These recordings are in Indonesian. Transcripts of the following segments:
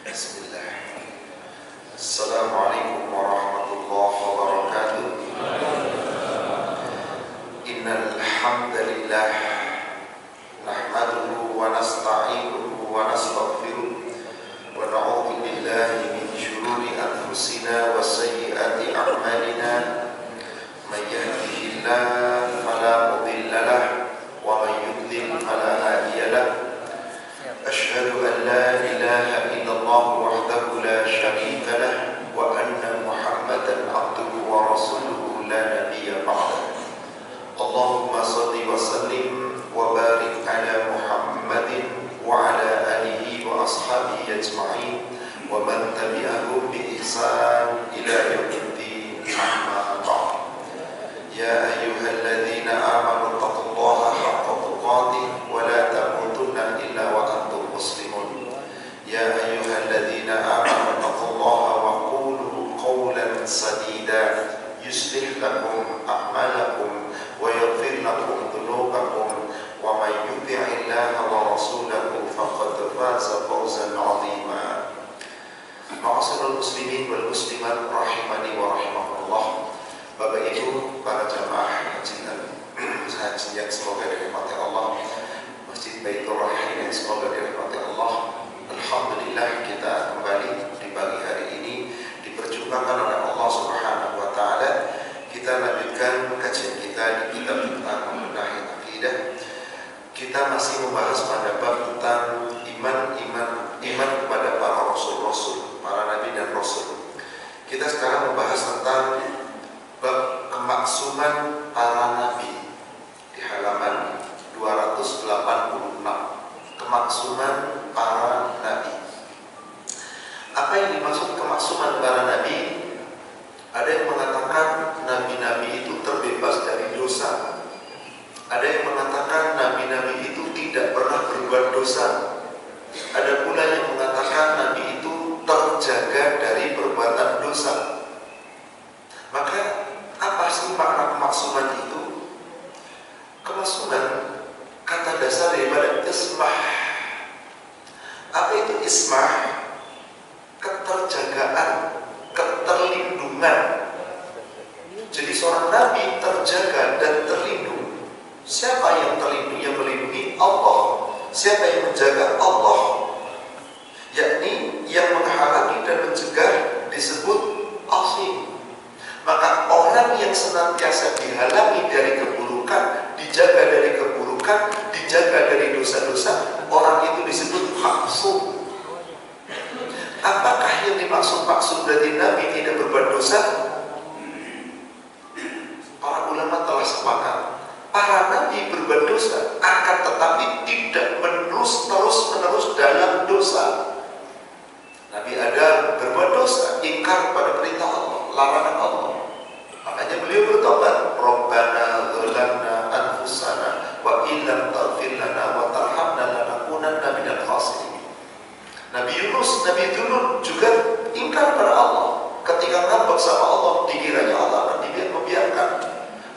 Bismillah. Assalamualaikum warahmatullahi wabarakatuh. Innal hamdalillah nahmaduhu wa nasta'inuhu wa nastaghfiruh wa na'udzu billahi min shururi anfusina wa sayyiati a'malina. May yahdihillahu fala mudilla lahu wa may yudlil fala hadiya lahu. Asyhadu an la ilaha illallah wahdahu la syarika lah wa anna Muhammadan abduhu wa rasuluhu la nabiyya ba'dah. Allahumma shalli wa sallim wa barik ala Muhammadin wa ala alihi wa ashabihi ajma'in wa man tabi'ahum bi ihsan ila yaumiddin. Amma ba'd. Ya ayyuhalladzina amanu taqullaha haqqa tuqatih wa la tamutunna illa wa antum muslimun. Ya ayyuhalladzina amanu taqullaha wa qulu qawlan sadida yuslih lakum a'malakum wa yaghfir lakum dhunubakum wa may yuti'illaha wa rasulahu faqad faza fawzan 'azima. Ma'asyiral muslimin wal muslimat rahimani wa rahimakumullah. Bapak Ibu, para jamaah haji yang semoga dirahmati Allah, Masjid Baitur Rahim yang semoga dirahmati Allah. Alhamdulillah, kita kembali di pagi hari ini diperjumpakan oleh Allah Subhanahu wa taala. Kita lanjutkan kajian kita di kitab tentang membenahi akidah. Kita masih membahas pada bab tentang iman kepada para rasul, para nabi dan rasul. Kita sekarang membahas tentang bab kemaksuman para nabi di halaman 286. Kemaksuman para nabi. Apa yang dimaksud kemaksuman para nabi? Ada yang mengatakan nabi-nabi itu terbebas dari dosa. Ada yang mengatakan nabi-nabi itu tidak pernah berbuat dosa. Ada pula yang mengatakan nabi itu terjaga dari perbuatan dosa. Maka apa sih makna kemaksuman itu? Kemaksuman kata dasar daripada ismah. Apa itu ismah? Keterjagaan, keterlindungan. Jadi seorang nabi terjaga dan terlindung. Siapa yang terlindung? Yang melindungi Allah. Siapa yang menjaga? Allah. Yakni yang menghalangi dan mencegah disebut asim. Maka orang yang senantiasa dihalangi dari keburukan, dijaga dari keburukan, dijaga dari dosa-dosa, orang itu disebut maksum. Apakah yang dimaksud maksum berarti Nabi tidak berbuat dosa? Para ulama telah sepakat, para Nabi berbuat dosa, akan tetapi tidak terus-menerus dalam dosa. Nabi Adam berbuat dosa, ingkar pada perintah Allah, larangan Allah. Makanya beliau bertobat, Rabbana dzalamna anfusana wa illam taghfir lana wa tarhamna lanakunanna minal khasirin. Nabi Yunus, Nabi Dzulun juga ingkar pada Allah. Ketika ngambek sama Allah, dikiranya Allah akan membiarkan.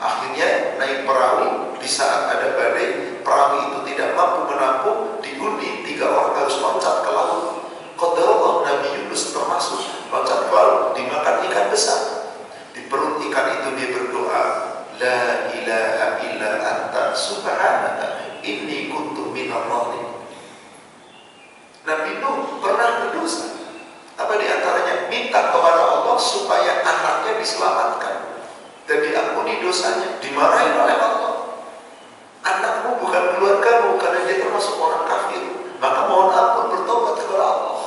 Akhirnya naik perahu, di saat ada badai, perahu itu tidak mampu menampung, diundi, 3 orang harus loncat ke laut. Qadarullah, Nabi Yunus termasuk loncat ke laut, dimakan ikan besar. Di perut ikan itu dia berdoa, La ilaha illa anta subhanaka inni kuntu minal zalimin. Nabi Nuh pernah berdosa. Apa diantaranya? Minta kepada Allah supaya anaknya diselamatkan dan diampuni dosanya. Dimarahin oleh Allah. Anakmu bukan keluargamu karena dia termasuk orang kafir. Maka mohon ampun, bertobat kepada Allah.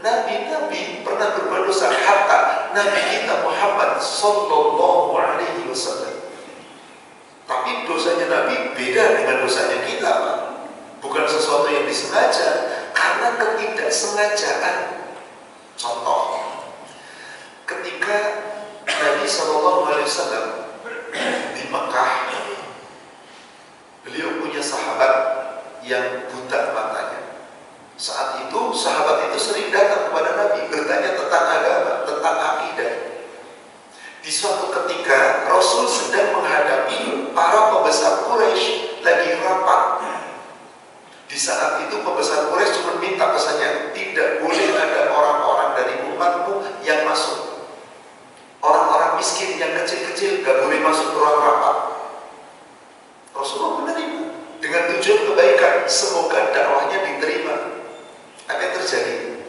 Nabi-nabi pernah berbuat dosa. Hatta Nabi kita Muhammad sallallahu alaihi wasallam. Tapi dosanya Nabi beda dengan dosanya kita, Pak. Bukan sesuatu yang disengaja, karena ketidaksengajaan. Contoh, ketika Nabi sallallahu alaihi wasallam di Mekah, beliau punya sahabat yang buta matanya. Saat itu sahabat itu sering datang kepada Nabi bertanya tentang agama, tentang akidah. Di suatu ketika Rasul sedang menghadapi para pembesar Quraisy lagi rapat. Di saat itu pembesar Quraisy cuma minta pesannya, tidak terjadi?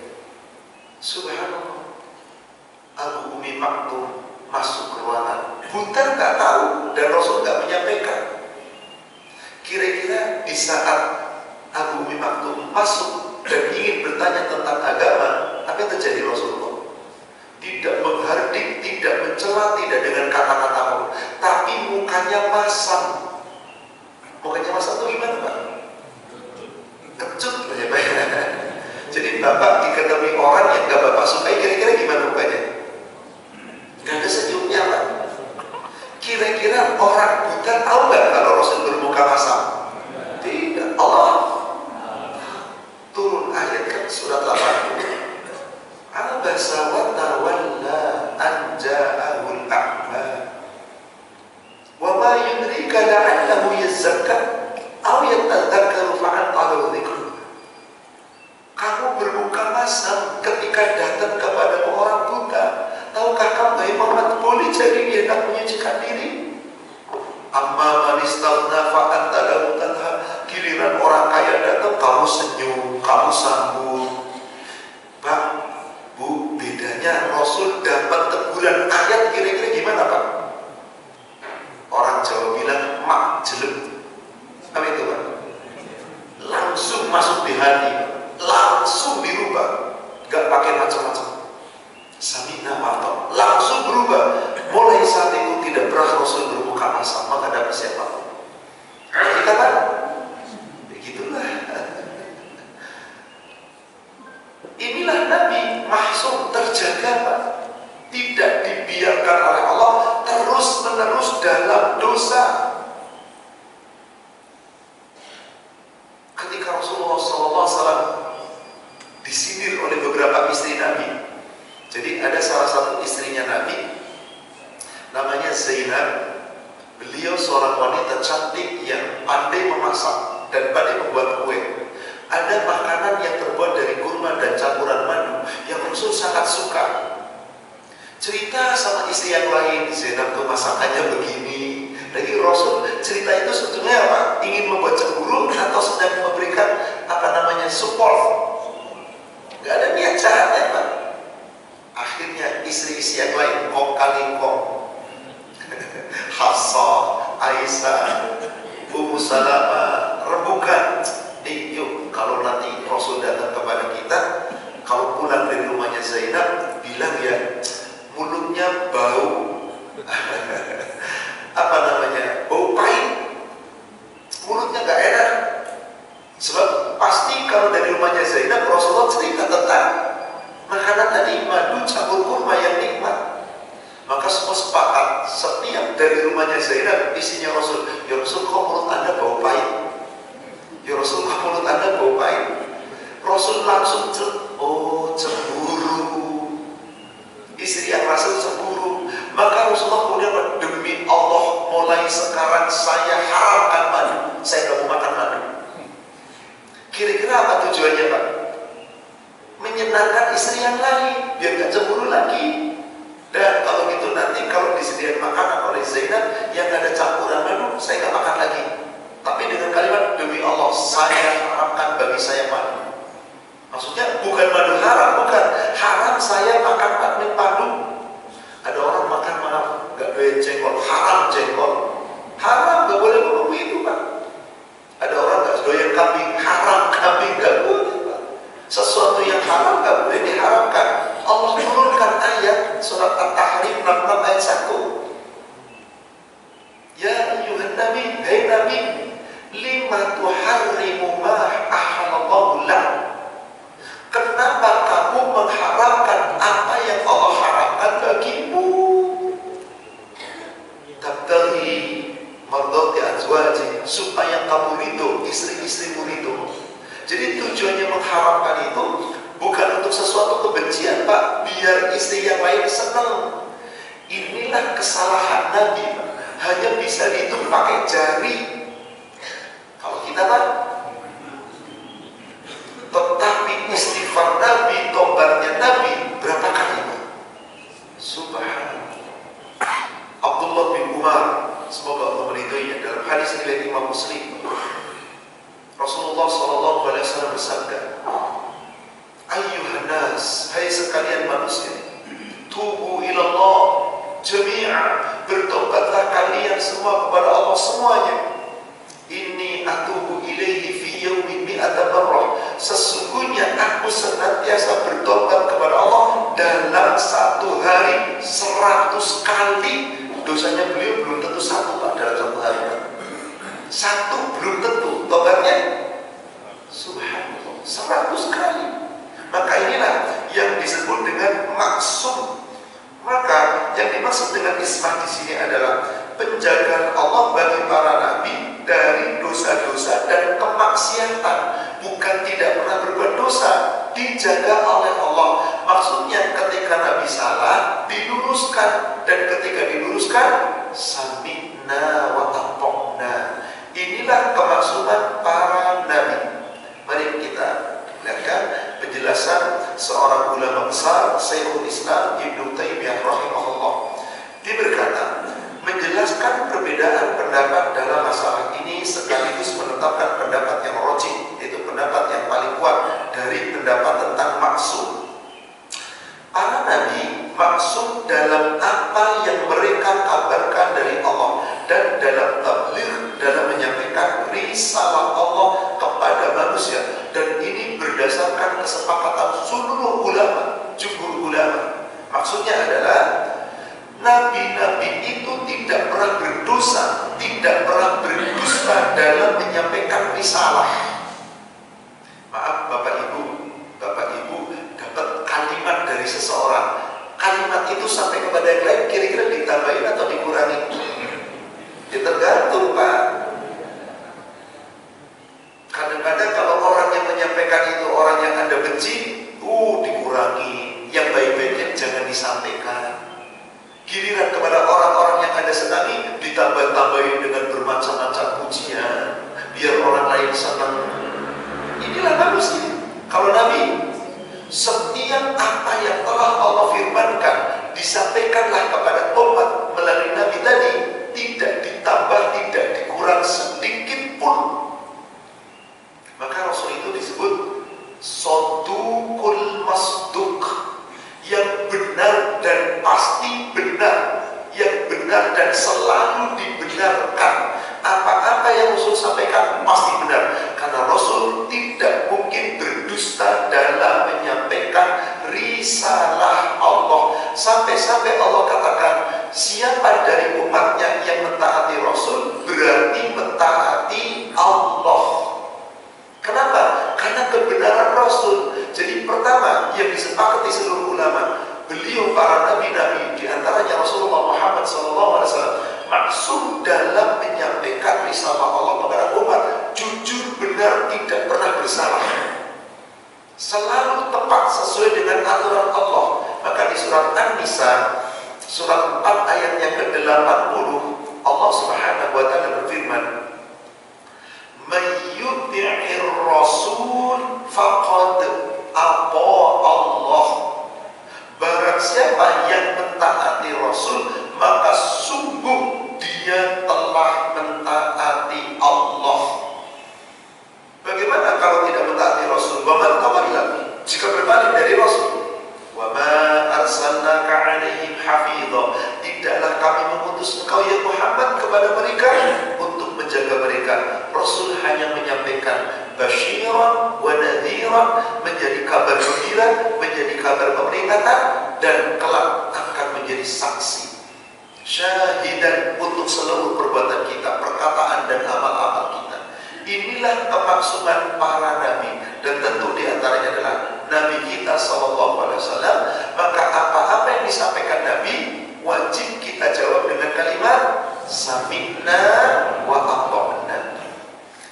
Subhanallah, Abu Umi Maktum masuk ke ruangan, buta nggak tahu dan Rasul nggak menyampaikan. Kira-kira di saat Abu Umi Maktum masuk dan ingin bertanya tentang agama, apa yang terjadi Rasulullah? Tidak menghardik, tidak mencela, tidak dengan kata-kata pun, tapi mukanya masam. Mukanya masam itu gimana Pak? Kecut ya Pak. Jadi Bapak diketahui orang yang gak Bapak sukai, kira-kira gimana mukanya? Gak ada senyumnya Pak. Kira-kira orang buta tahu gak kalau Rasul bermuka masam? Tidak. Allah turun ayat kan surat 80. Abasa wa tawalla an ja'ahul a'ma wa ma yudrika la'allahu yazakka aw yatadzakkaru fa'antahu dzikr. Kamu bermuka masam ketika datang kepada orang buta. Tahukah kamu bahwa Muhammad boleh jadi dia tak menyucikan diri? Amma man istaghna fa'anta lahu tanha. Giliran orang kaya datang, kamu senyum, kamu sambut. Pak, Bu, bedanya Rasul dapat teguran ayat kira-kira gimana Pak? Orang Jawa bilang mak jelek. Apa itu Pak? Langsung masuk di hati, langsung dirubah, gak pakai macam-macam. Samina wa langsung berubah. Mulai saat itu tidak pernah Rasul bermuka masam menghadapi siapapun. Kita kan begitulah. Inilah Nabi mahsum, terjaga Pak. Tidak dibiarkan oleh Allah terus menerus dalam dosa. Ketika Rasulullah SAW disindir oleh beberapa istri Nabi. Jadi ada salah satu istrinya Nabi, namanya Zainab. Beliau seorang wanita cantik yang pandai memasak dan pandai membuat kue. Ada makanan yang terbuat dari kurma dan campuran madu yang Rasul sangat suka. Cerita sama istri yang lain, Zainab tuh masakannya begini. Lagi Rasul cerita itu sebetulnya apa? Ingin membuat cemburu atau sedang memberikan support. Gak ada niat jahatnya Pak. Akhirnya istri-istri yang lain kong kali kong, Hafsah, Aisyah, Ummu Salamah rebukan. Yuk kalau nanti Rasul datang kepada kita, kalau pulang dari rumahnya Zainab, bilang ya mulutnya bau bau pahit, mulutnya gak enak. Sebab pasti kalau dari rumahnya Zainab, Rasulullah cerita tentang makanan tadi, madu campur kurma yang nikmat. Maka semua sepakat, setiap dari rumahnya Zainab, isinya Rasul, ya Rasul kok mulut anda bau pahit, ya Rasul kok mulut anda bau pahit. Rasul langsung cemburu. Istri yang Rasul cemburu. Maka Rasulullah kemudian, demi Allah mulai sekarang saya haramkan madu, saya gak mau makan madu. Kira-kira apa tujuannya Pak? Menyenangkan istri yang lain biar gak cemburu lagi. Dan kalau gitu nanti kalau disediakan makanan oleh Zainab yang ada campuran madu, saya gak makan lagi. Tapi dengan kalimat demi Allah saya haramkan bagi saya madu. Maksudnya bukan madu haram, bukan haram saya makan madu. Ada orang makan maaf gak doyan jengkol, haram jengkol, haram, gak boleh ngomong itu Pak. Ada orang gak doyan kambing, haram kambing, gak boleh Pak. Sesuatu yang haram gak boleh diharamkan. Allah turunkan ayat surat At-Tahrim 66 ayat 1. Ya ayyuhan nabi, hai nabi, lima tuharrimu ma ahallallahu lak. Kenapa kamu mengharamkan apa yang Allah haramkan bagimu? Tabtaghi mardati azwaji, supaya kamu ridho, istri-istrimu ridho. Jadi tujuannya mengharamkan itu bukan untuk sesuatu kebencian Pak, biar istri yang lain senang. Inilah kesalahan Nabi Pak. Hanya bisa dihitung pakai jari. Kalau kita Pak, tetapi istighfar Nabi, tobatnya Nabi berapa kali Pak? Subhanallah. Abdullah bin Umar, semoga Allah meridhoinya, dalam hadis riwayat Imam Muslim, Rasulullah SAW bersabda, nas, hai sekalian manusia, tubu ilallah jami'a, bertobatlah kalian semua kepada Allah semuanya. Inni atubu ilaihi fi yaumin mi'ata marrah, sesungguhnya aku senantiasa bertobat kepada Allah dalam satu hari 100 kali. Dosanya beliau belum tentu satu Pak dalam satu hari. Satu belum tentu, tobatnya subhanallah 100 kali. Maka inilah yang disebut dengan maksum. Maka yang dimaksud dengan ismah di sini adalah penjagaan Allah bagi para nabi dari dosa-dosa dan kemaksiatan. Bukan tidak pernah berbuat dosa, dijaga oleh Allah. Maksudnya ketika nabi salah diluruskan, dan ketika diluruskan sami'na wa ata'na. Inilah kemaksuman para nabi. Mari kita lihatkan penjelasan seorang ulama besar, Syekhul Islam Ibnu Taimiyah rahimahullah. Dia berkata, menjelaskan perbedaan pendapat dalam masalah ini sekaligus menetapkan pendapat yang rajih, yaitu pendapat yang paling kuat dari pendapat tentang maksum. Para nabi maksum dalam apa yang mereka kabarkan dari Allah dan dalam tabligh, dalam menyampaikan risalah Allah kepada manusia, dan ini berdasarkan kesepakatan seluruh ulama, jumhur ulama. Maksudnya adalah nabi-nabi itu tidak pernah berdosa, tidak pernah berdusta dalam menyampaikan risalah. Maaf Bapak Ibu dapat kalimat dari seseorang, kalimat itu sampai kepada yang lain kira-kira ditambahin atau dikurangi? Ya tergantung Pak. Kadang-kadang kalau orang yang menyampaikan itu orang yang Anda benci, dikurangi, yang baik-baiknya jangan disampaikan. Giliran kepada orang-orang yang Anda senangi ditambah-tambahin dengan bermacam-macam pujian biar orang lain senang. Inilah manusia. Kalau Nabi, setiap apa yang telah Allah firmankan disampaikanlah kepada umat melalui Nabi tadi, tidak ditambah, tidak dikurang sedikit pun. Maka Rasul itu disebut Sodukul Masduk, yang benar dan pasti benar, yang benar dan selalu dibenarkan. Apa-apa yang Rasul sampaikan pasti benar, karena Rasul tidak mungkin berdusta dalam menyampaikan risalah Allah. Sampai-sampai Allah katakan, siapa dari umatnya yang mentaati Rasul berarti mentaati Allah. Kenapa? Karena kebenaran Rasul. Jadi pertama yang disepakati seluruh ulama, beliau para nabi-nabi, diantaranya Rasulullah Muhammad SAW, maksud dalam menyampaikan risalah Allah kepada umat, jujur, benar, tidak pernah bersalah, selalu tepat sesuai dengan aturan Allah. Maka di surat An-Nisa surat 4 ayat yang ke-80, Allah Subhanahu wa taala berfirman, "Mayyuti'ir rasul faqad ata Allah." Barang siapa yang mentaati Rasul, maka sungguh dia telah mentaati Allah. Bagaimana kalau tidak mentaati Rasul? Wa man tawalla, jika berbalik dari Rasul. Wa ma arsalnaka 'alaihim hafidha, tidaklah kami mengutus engkau ya Muhammad kepada mereka untuk menjaga mereka. Rasul hanya menyampaikan basyiran wa nadhiran, menjadi kabar gembira, menjadi kabar peringatan, dan kelak akan menjadi saksi, syahidan untuk seluruh perbuatan kita, perkataan dan amal-amal kita. Inilah kemaksuman para nabi, dan tentu diantaranya adalah Nabi kita SAW. Maka apa-apa yang disampaikan Nabi wajib kita jawab dengan kalimat sami'na wa ata'na.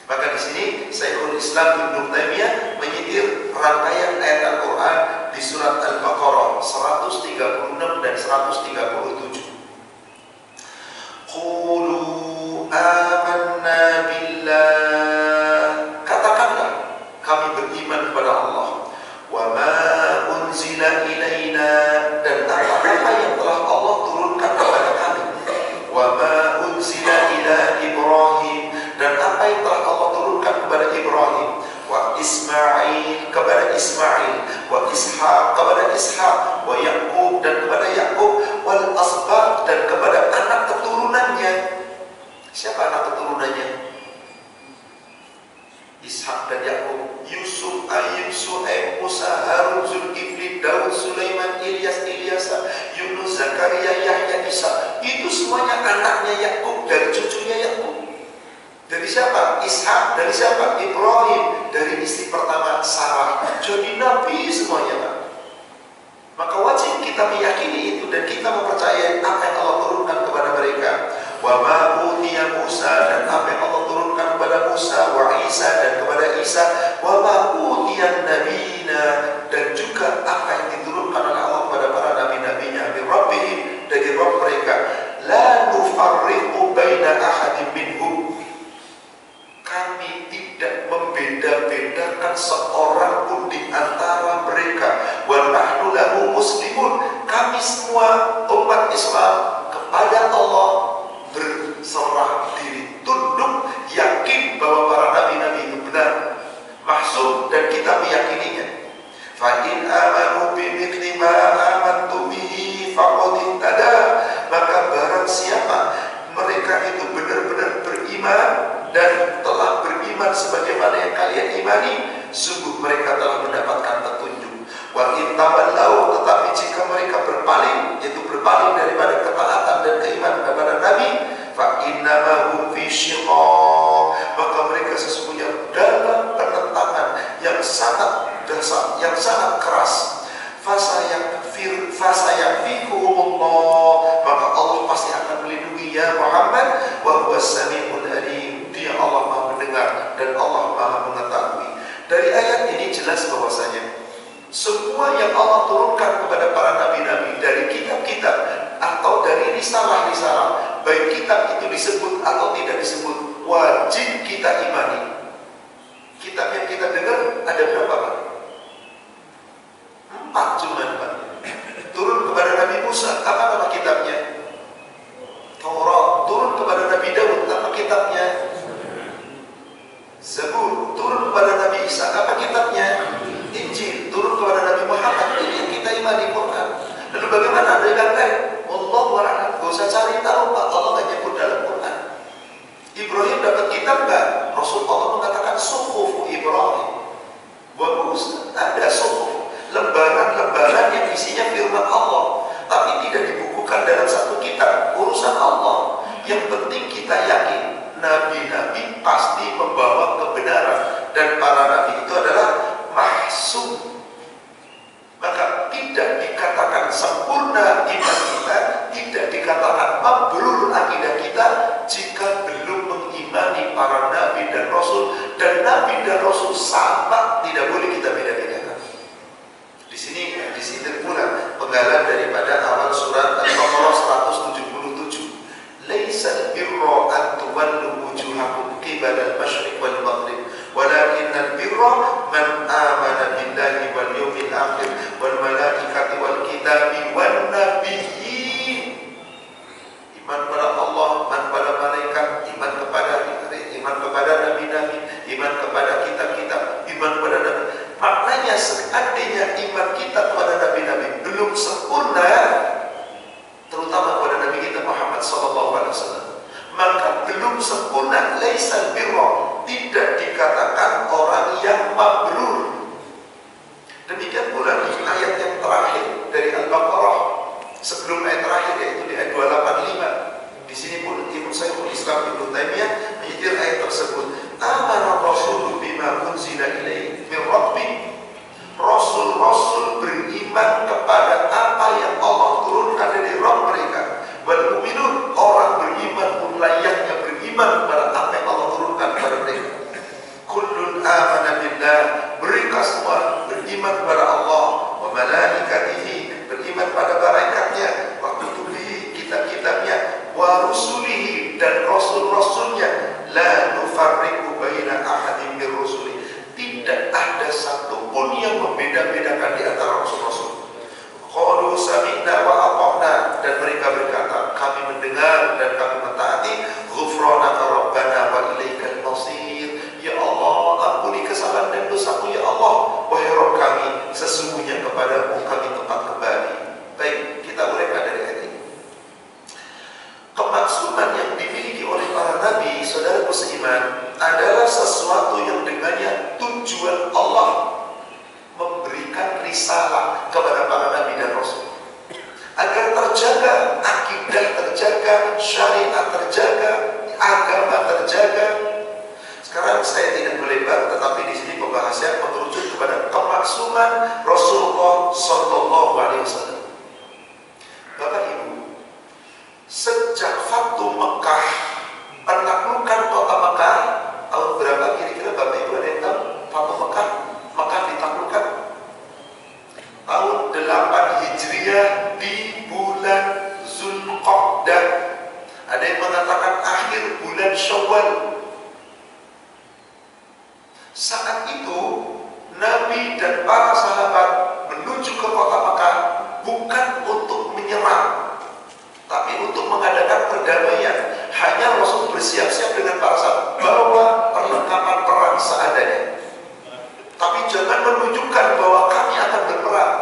Maka di sini Syekhul Islam Ibnu Taimiyah menyitir rangkaian ayat Al-Quran di surat Al-Baqarah 136 dan 137. Qulu amanna billah, katakanlah kami beriman kepada Allah, wa ma unzila ilaina, dan apa-apa yang telah Allah turunkan kepada kami, wa ma unzila ila Ibrahim, dan apa yang telah Allah turunkan kepada Ibrahim, wa Ismail, kepada Ismail, wa Ishaq kepada Ishaq, wa Yaqub dan kepada Yaqub, wal asbaq dan kepada anak keturunannya. Siapa anak keturunannya? Ishaq dan Yaqub, Yusuf, Ayyub, Suhaib, Musa, Harun, Zulkifli, Daud, Sulaiman, Ilyas, Ilyasa, Yunus, Zakaria, Yahya, Isa. Itu semuanya anaknya Yaqub, dari cucunya Yaqub. Dari siapa? Ishak. Dari siapa? Ibrahim. Dari istri pertama Sarah. Jadi nabi semuanya, Pak. Maka wajib kita meyakini itu dan kita mempercayai apa yang Allah turunkan kepada mereka. Wa ma utiya Musa dan apa yang Allah turunkan kepada Musa, wa Isa dan kepada Isa, wa ma utiya nabiyina dan juga apa yang diturunkan oleh Allah kepada para nabi-nabinya min rabbihim dari Rabb mereka. La nufarriqu baina ahadin minhum. Kami tidak membeda-bedakan seorang pun di antara mereka. Wa nahnu lahu muslimun. Kami semua umat Islam kepada Allah berserah diri, tunduk, yakin bahwa para nabi-nabi itu benar, maksum, dan kita meyakininya. Fa in amanu bimithli ma amantu bihi faqad ihtada. Maka barang siapa mereka itu benar-benar beriman dan telah beriman sebagaimana yang kalian imani, sungguh mereka telah mendapatkan petunjuk. Wa in tawallaw, tetapi jika mereka berpaling, yaitu berpaling daripada ketaatan dan keimanan kepada Nabi, fa innama hum fi shiqaq, maka mereka sesungguhnya dalam penentangan yang sangat dasar, yang sangat keras. Fasayakfikuhumullah, maka Allah pasti akan melindungi ya Muhammad, wa huwas samiul alim. Dia Allah Maha mendengar dan Allah Maha mengetahui. Dari ayat ini jelas bahwasanya semua yang Allah turunkan kepada para nabi-nabi dari kitab-kitab atau dari risalah-risalah, baik kitab itu disebut atau tidak disebut, wajib kita imani. Kitab yang kita dengar ada berapa, Pak? 4 cuma, Pak. Turun kepada Nabi Musa, apa nama kitabnya? Taurat. Turun kepada Nabi Daud, apa kitabnya? Zabur. Turun kepada Nabi Isa, apa kitabnya? Injil. Turun kepada Nabi Muhammad, ini yang kita imani, Quran. Lalu bagaimana ada yang lain? Wallahu a'lam. Gak usah cari tahu, Pak. Allah gak nyebut dalam Quran. Ibrahim dapat kitab gak? Rasulullah mengatakan suhuf Ibrahim. Bagus, ada suhuf, lembaran-lembaran yang isinya firman Allah, tapi tidak dibukukan dalam satu kitab. Urusan Allah. Yang penting kita yakin nabi-nabi pasti membawa kebenaran dan para nabi itu adalah mahsum. Maka tidak dikatakan sempurna iman kita, tidak dikatakan mabrur akidah kita jika belum mengimani para nabi dan rasul. Dan nabi dan rasul sama, tidak boleh kita beda-bedakan. Di sini pula penggalan daripada awal surat Al-Baqarah 177. Laisal birra an tuwallu wujuhakum qibala al-masyriq wal maghrib, walakinnal birra man amana billahi wal yawmil akhir wal malaikati wal kitabi wan nabiyyin. Iman kepada Allah, iman kepada malaikat, iman kepada nabi-nabi, iman kepada kitab-kitab, iman kepada nabi. Maknanya seandainya iman kita kepada nabi-nabi belum sempurna, terutama kepada Nabi kita Muhammad SAW, maka belum sempurna. Laisal birra, tidak dikatakan orang yang mabrur. Demikian pula di ayat yang terakhir dari Al-Baqarah, sebelum ayat terakhir, yaitu di ayat 285. Di sini pun Ibnu Syekhul Islam Ibnu Taimiyah menyitir ayat tersebut. Amana rasulu bima unzila ilaihi min rabbih. Rasul-rasul beriman kepada apa yang Allah turunkan dari Rabb mereka. Wal mu'minun, orang beriman pun layaknya beriman kepada apa yang Allah turunkan kepada mereka. Kullun amana billah, mereka semua beriman kepada Allah, wa malaikatihi, beriman pada malaikatnya, wa kutubihi, kitab-kitabnya, wa rusulihi, dan rasul-rasulnya. La nufarriqu baina ahadin min rusuli, tidak ada satupun yang membeda-bedakan di antara rasul-rasul. risalah kepada para nabi dan rasul, agar terjaga akidah, terjaga syariat, terjaga agama, terjaga. Sekarang saya tidak melebar, tetapi di sini pembahasan mengerucut kepada kemaksuman Rasulullah Sallallahu Alaihi Wasallam. Bapak Ibu, sejak Fatu Mekah, penaklukan kota Mekah, tahun berapa kira-kira Bapak Ibu ada yang tahu? Fatu Mekah, Mekah ditaklukkan tahun 8 Hijriah di bulan Zulqa'dah. Ada yang mengatakan akhir bulan Syawal. Saat itu Nabi dan para sahabat menuju ke kota Mekah bukan untuk menyerang, tapi untuk mengadakan perdamaian. Hanya Rasul bersiap-siap dengan para sahabat, bawa perlengkapan perang seadanya, tapi jangan menunjukkan bahwa kami akan berperang.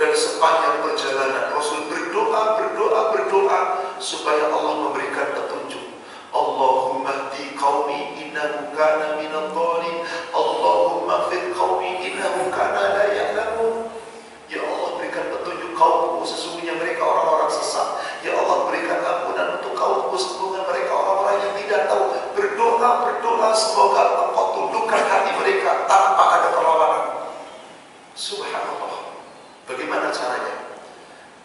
Dan sepanjang perjalanan Rasul berdoa supaya Allah memberikan petunjuk. Allahumma hdi qaumi innahu kana minadh dhalim, Allahumma fir qaumi innahu kana la ya'lamun. Ya Allah, berikan petunjuk kaumku, sesungguhnya mereka orang-orang sesat. Ya Allah, berikan ampunan untuk kaumku, sesungguhnya mereka orang-orang yang tidak tahu. Berdoa semoga Engkau tundukkan hati mereka tanpa ada perlawanan. Subhanallah. Bagaimana caranya?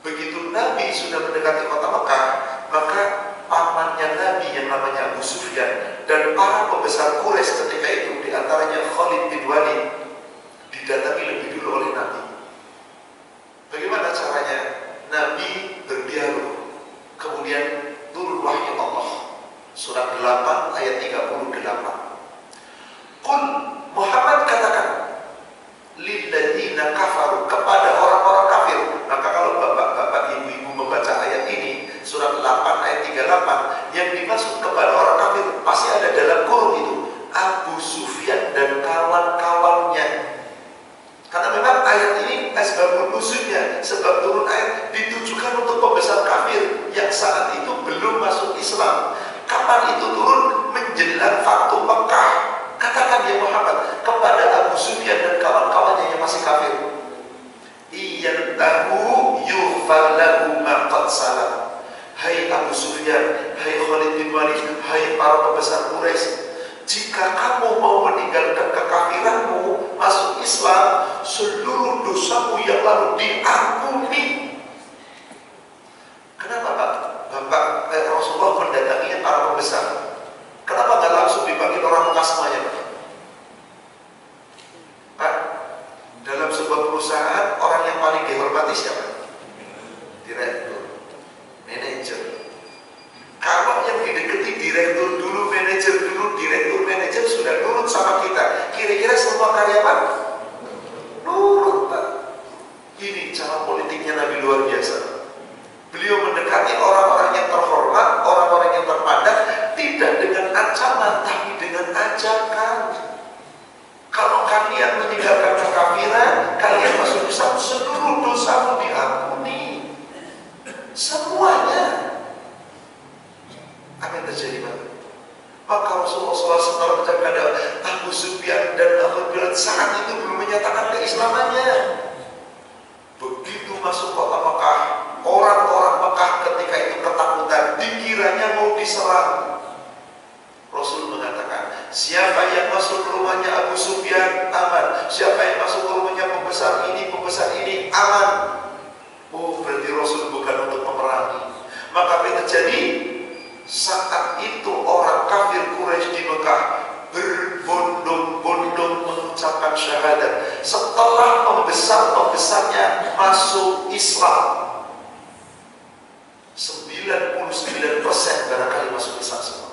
Begitu Nabi sudah mendekati kota Mekah, maka pamannya Nabi yang namanya Abu Sufyan dan para pembesar Quraisy ketika itu, diantaranya Khalid bin Walid, didatangi lebih dulu oleh Nabi. Bagaimana caranya? Nabi berdialog, kemudian turun wahyu Allah. Surat 8 ayat 38. Qul, Muhammad katakan, lilladzina kafaru, kepada orang-orang kafir. Maka kalau bapak-bapak, ibu-ibu membaca ayat ini, surat 8 ayat 38, yang dimaksud kepada orang kafir pasti ada dalam kurung itu Abu Sufyan dan kawan-kawannya. Karena memang ayat ini asbabun nuzulnya, sebab turun ayat ditujukan untuk pembesar kafir yang saat itu belum masuk Islam. Kapan itu turun? Menjelang Fatu Mekah. Katakan ya Muhammad kepada Abu Sufyan dan kawan-kawannya yang masih kafir, iyantahu yughfar lahu ma qad salam. Hai Abu Sufyan, hai Khalid bin Walid, hai para pembesar Quraisy, jika kamu mau meninggalkan kekafiranmu, masuk Islam, seluruh dosamu yang lalu diampuni. Kenapa Bapak Rasulullah mendatanginya para pembesar? Kenapa nggak langsung dipanggil orang Mekah semuanya, Pak? Dalam sebuah perusahaan, orang yang paling dihormati siapa? Direktur, manajer. Kalau yang didekati direktur dulu, manajer dulu, direktur manajer sudah nurut sama kita, kira-kira semua karyawan nurut, Pak. Ini cara politiknya Nabi luar biasa. Beliau mendekati orang-orang yang terhormat, orang-orang yang terpandang, tidak dengan ancaman, tapi dengan ajakan. Kalau kalian meninggalkan kekafiran, kalian masuk Islam, seluruh dosamu diampuni. Semuanya. Apa yang terjadi, Pak? Maka Rasulullah SAW kepada Abu Sufyan dan Abu Bilal saat itu belum menyatakan keislamannya. Begitu masuk kota Mekah, orang-orang Mekah ketika itu ketakutan, dikiranya mau diserang. Rasul mengatakan, siapa yang masuk ke rumahnya Abu Sufyan aman, siapa yang masuk ke rumahnya pembesar ini aman. Oh, berarti Rasul bukan untuk memerangi. Maka apa yang terjadi? Saat itu orang kafir Quraisy di Mekah berbondong-bondong mengucapkan syahadat setelah pembesar-pembesarnya masuk Islam. 99% barangkali masuk Islam semua.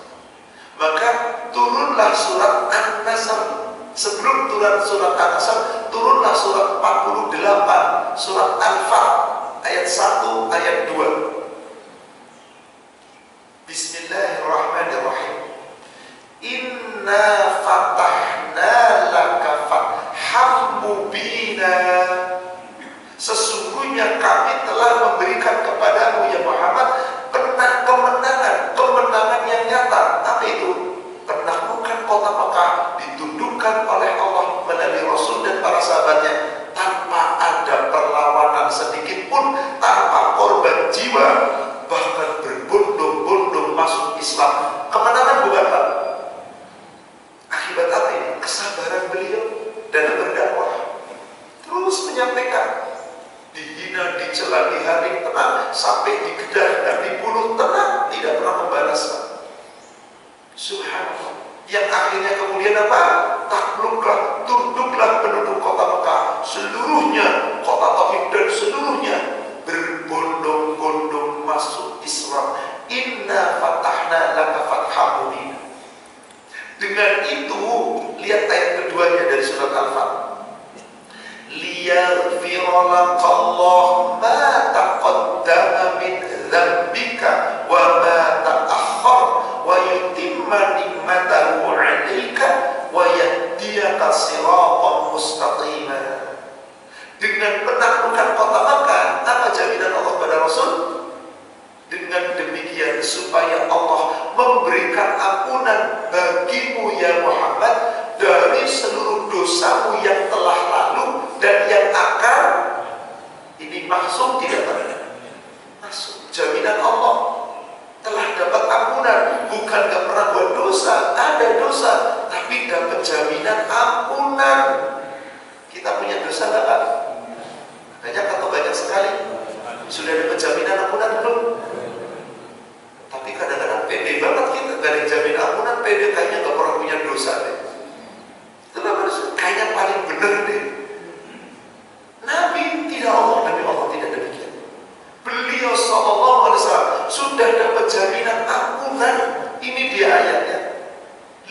Maka turunlah surat An-Nasr. Sebelum turun surat An-Nasr, turunlah surat 48, surat Al-Fath ayat 1, ayat 2. Bismillahirrahmanirrahim. Inna fatahna laka fatham mubina. Sesungguhnya kami telah memberikan kepadamu ya Muhammad kemenangan yang nyata. Apa itu? Penaklukan kota Mekah ditundukkan oleh Allah melalui Rasul dan para sahabatnya tanpa mereka. Dihina, dicela di hari tenang, sampai digedar dan dibunuh tenang, tidak pernah membalas. Subhanallah. Yang akhirnya kemudian apa? Takluklah, tunduklah penduduk kota Mekah seluruhnya, kota Taif dan seluruhnya berbondong-bondong masuk Islam. Inna fatahna laka fatham mubina. Dengan itu, lihat ayat keduanya dari surat Al-Fatih. Liyaghfira lakallahu ma taqaddama min dzambika wa ma ta'akhkhar wa yutimma ni'matahu 'alaika wa yahdiyaka siratan mustaqima. Dengan penaklukan kota Makkah, apa jaminan Allah pada Rasul? Dengan demikian supaya Allah memberikan ampunan bagimu ya Muhammad dari seluruh dosamu yang telah lalu dan yang akan. Ini maksud tidak masuk jaminan Allah telah dapat ampunan, bukan gak pernah buat dosa, ada dosa, tapi dapat jaminan ampunan. Kita punya dosa gak Pak? Banyak atau banyak sekali? Sudah dapat jaminan ampunan belum? Tapi kadang-kadang pede banget kita, gak ada jamin ampunan, pede kayaknya gak pernah punya dosa deh. Kenapa? Kayaknya paling benar deh. Nabi tidak, Nabi Allah tidak demikian. Beliau sallallahu alaihi wasallam sudah dapat jaminan ampunan. Ini dia ayatnya.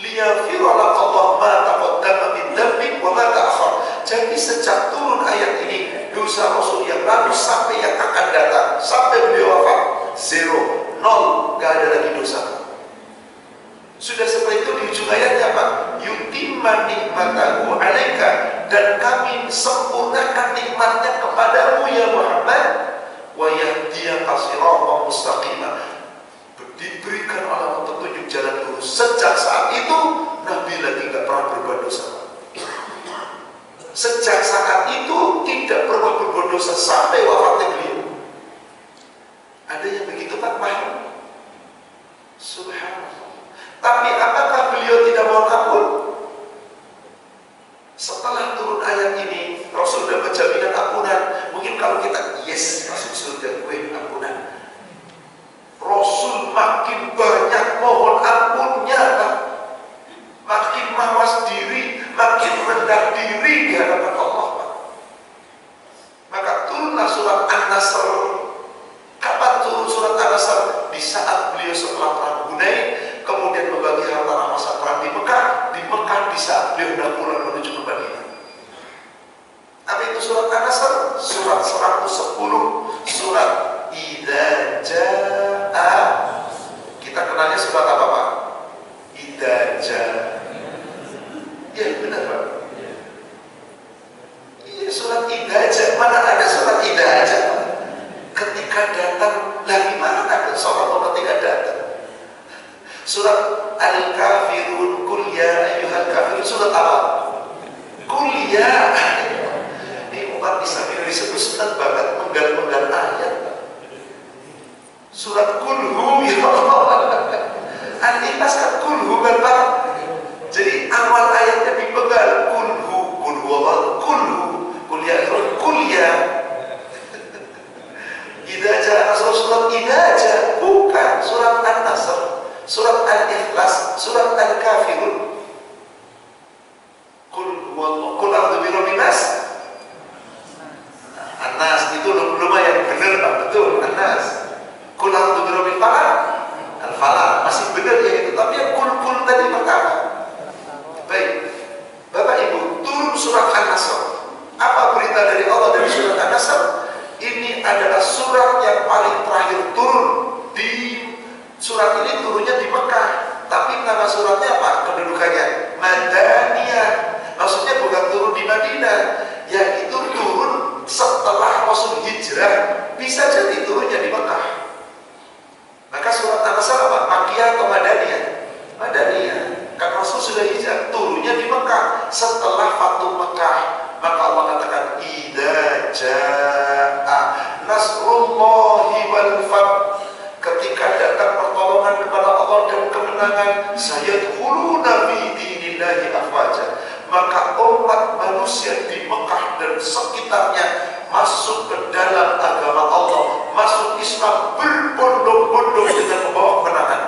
Liyaghfira lakallahu ma taqaddama min dzambik wa ma ta'akhkhar. Jadi sejak turun ayat ini, dosa Rasul yang lalu sampai yang akan datang, sampai beliau wafat, zero, nol, gak ada lagi dosa. Sudah seperti itu di ujung ayatnya apa? Yutimma nikmatahu 'alaika, dan kami sempurnakan nikmatnya kepadamu ya Muhammad, wa yahdiyaka siratan mustaqima, diberikan oleh petunjuk jalan lurus. Sejak saat itu Nabi lagi gak pernah berbuat dosa. Sejak saat itu tidak pernah berbuat dosa sampai wafatnya beliau. Ada yang begitu Pak paham? Subhanallah. Tapi apakah beliau tidak mau ampun? Setelah turun ayat ini, Rasul dapat jaminan ampunan. Mungkin kalau kita yes masuk surga, gue ampunan. Rasul makin banyak mohon ampunnya, Pak. Makin mawas diri, makin rendah diri di hadapan Allah, Pak. Maka turunlah surat An-Nasr. Kapan turun surat An-Nasr? Di saat beliau setelah perang Hunain, kemudian membagi harta rampasan perang di Mekah. Di Mekah di saat beliau hendak pulang menuju ke Madinah. Apa itu surat An-Nasr? Surat 110, surat Idza Jaa. Kita kenalnya surat apa Pak? Idza Jaa. Ya benar Pak. Iya surat Idza Jaa. Mana ada surat Idza Jaa? Ketika datang, lagi mana ada surat ketika datang? Surat Al-Kafirun, Qul ya ayyuhal kafirun. Surat apa? Qul ya. Ini umat Islam Indonesia itu senang banget menggal-menggal ayat. Surat Qulhu ya Allah. Al-Ikhlas kan Qulhu kan Pak. Jadi awal ayatnya dipegal Qulhu, Qulhu Allah, Qulhu, Qul ya ayyuhal, Qul ya. Idza jaa nasrullah, surat Idza jaa, bukan surat An-Nasr, surat Al-Ikhlas, surat Al-Kafirun. Qul huwallahu, qul a'udzu birabbin nas. An-Nas itu lumayan benar Pak, betul An-Nas. Qul a'udzu birabbil falaq, Al-Falaq masih benar ya itu, tapi yang qul tadi pertama. Baik, Bapak Ibu, turun surat An-Nasr. Apa berita dari Allah dari surat An-Nasr? Ini adalah surat yang paling terakhir turun. Di surat ini turunnya di Mekah, tapi nama suratnya apa? Kedudukannya Madaniyah. Maksudnya bukan turun di Madinah, yang itu turun setelah Rasul hijrah. Bisa jadi turunnya di Mekah. Maka surat An-Nasr apa? Makkiyah atau Madaniyah? Madaniyah. Karena Rasul sudah hijrah, turunnya di Mekah setelah Fathu Mekah. Maka Allah katakan idza jaa nasrullahi wal fath, ketika datang pertolongan kepada Allah dan kemenangan, sayadkhuluna fi dinillahi afwaja, maka umat manusia di Mekah dan sekitarnya dalam agama Allah, masuk Islam berbondong-bondong dengan membawa kemenangan.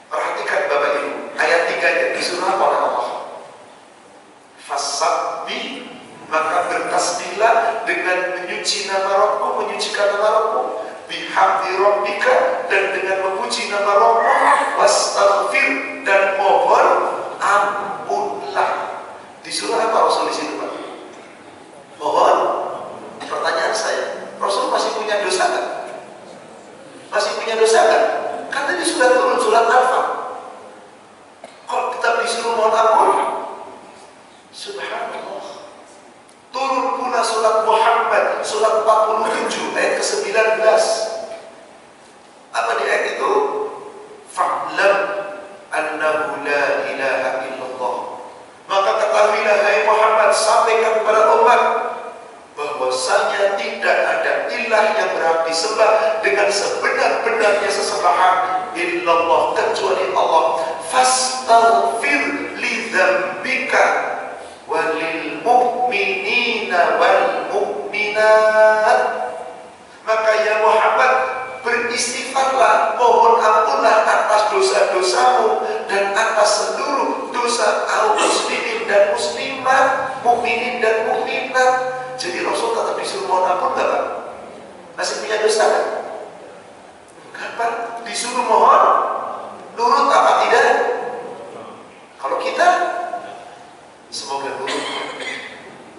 Perhatikan Bapak Ibu, ayat 3-nya disuruh apa oleh Allah? Fasabbi, maka bertasbihlah dengan menyuci nama Rabbmu, menyucikan nama Rabbmu, bihamdi rabbika, dan dengan memuji nama Rabbmu, wastaghfir, dan mohon ampunlah. Disuruh apa Rasul di situ, Pak? Mohon. Pertanyaan saya, Rasul masih punya dosa nggak? Masih punya dosa nggak? Kan tadi sudah turun surat Al-Fat. Kok kita disuruh mohon ampun? Subhanallah. Turun pula surat Muhammad, surat 47 ayat ke-19. Apa di ayat itu? Fa'lam annahu la ilaha illallah. Maka ketahuilah hai Muhammad, sampaikan kepada umat bahwasanya tidak ada ilah yang berhak disembah dengan sebenar-benarnya sesembahan illallah, kecuali Allah. Fastaghfir li dzambika walil mu'minina wal mu'minat. Maka ya Muhammad, beristighfarlah, mohon ampunlah atas dosa-dosamu dan atas seluruh dosa kaum muslimin dan muslimat, mukminin dan mukminat. Jadi Rasul tetap disuruh mohon ampun nggak, Pak? Masih punya dosa kan? Enggak, Pak. Disuruh mohon, nurut apa tidak? Kalau kita, semoga nurut.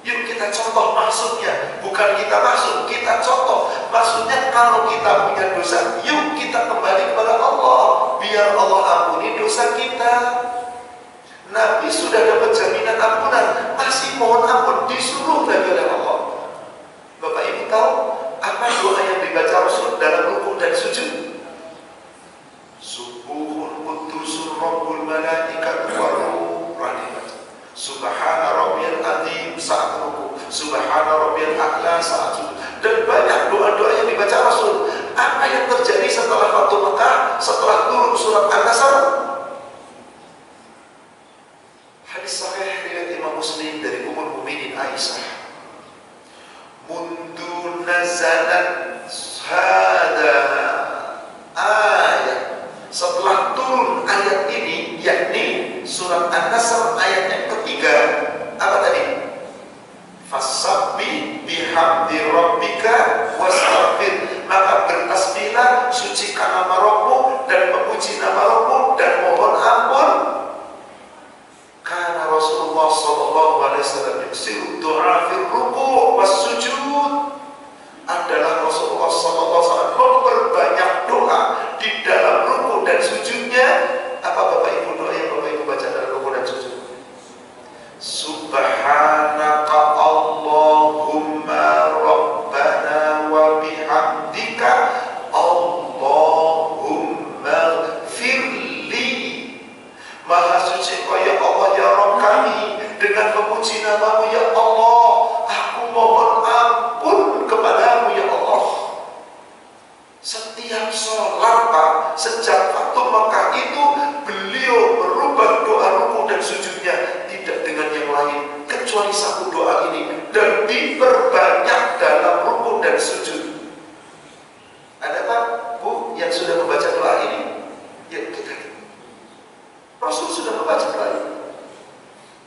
Yuk kita contoh maksudnya, bukan kita maksud, kita contoh. Maksudnya kalau kita punya dosa, yuk kita kembali kepada Allah, biar Allah ampuni dosa kita. Nabi sudah dapat jaminan ampunan, masih mohon ampun, disuruh lagi oleh Allah. Bapak Ibu tahu apa doa yang dibaca Rasul dalam rukuk dan sujud? Subuhun qudusun rabbul malaikatu war ruh. Subhana rabbiyal azim saat rukuk, subhana rabbiyal a'la saat sujud, dan banyak doa-doa yang dibaca Rasul. Apa yang terjadi setelah Fatu Mekah, setelah turun surat An-Nasr? Hadis sahih riwayat Imam Muslim dari Ummul Mukminin Aisyah. Mundu nazalat hada ayat, setelah turun ayat ini, yakni surat An-Nasr ayat yang ketiga, apa tadi? Fasabbi bihamdi rabbika wastaghfir, maka bertasbihlah, sucikan nama Rabbmu dan memuji nama Rabbmu dan mohon ampun. Karena Rasulullah SAW yuksiru doa fil ruku' was sujud, adalah Rasulullah SAW memperbanyak doa di dalam ruku' dan sujudnya. Apa Bapak Ibu doa yang Bapak Ibu baca dalam ruku' dan sujud? Subhanaka Allahumma Rabbana wa bihamdika Allahumma firli. Maha suci Kau ya Allah ya Rabb kami, dengan memuji namamu ya Allah, aku mohon ampun kepadamu ya Allah. Setiap sholat, Pak, sejak Fatu Mekah itu beliau merubah doa ruku dan sujudnya, tidak dengan yang lain kecuali satu doa ini, dan diperbanyak dalam ruku dan sujud. Ada Pak, Bu yang sudah membaca doa ini? Ya kita. Rasul sudah membaca doa ini.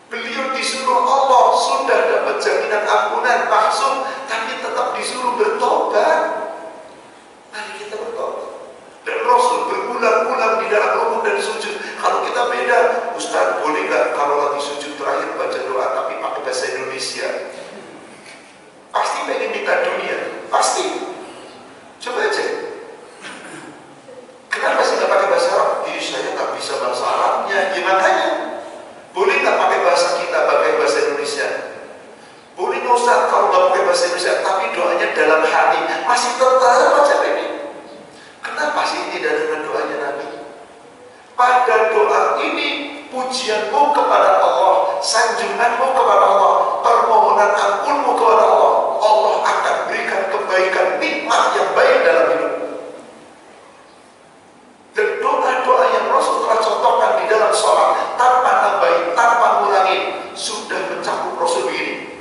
Beliau disuruh Allah, sudah dapat jaminan ampunan, maksum, tapi tetap disuruh bertobat. Mari kita bertobat. Dan Rasul berulang-ulang di dalam rukuk dan sujud. Kalau kita beda, Ustaz boleh nggak kalau lagi sujud terakhir baca doa tapi pakai bahasa Indonesia? Pasti pengen minta dunia, pasti. Coba aja. Kenapa sih nggak pakai bahasa Arab? Saya nggak bisa bahasa Arabnya. Ya makanya, boleh nggak pakai bahasa kita, pakai bahasa Indonesia? Boleh nggak Ustaz kalau nggak pakai bahasa Indonesia, tapi doanya dalam hati masih tetap baca ini. Kenapa sih tidak dengan doanya Nabi? Pada doa ini pujianmu kepada Allah, sanjunganmu kepada Allah, permohonan ampunmu kepada Allah, Allah akan berikan kebaikan, nikmat yang baik dalam hidup. Dan doa-doa yang Rasul telah contohkan di dalam sholat, tanpa nambahin, tanpa ngurangi, sudah mencakup Rasul begini,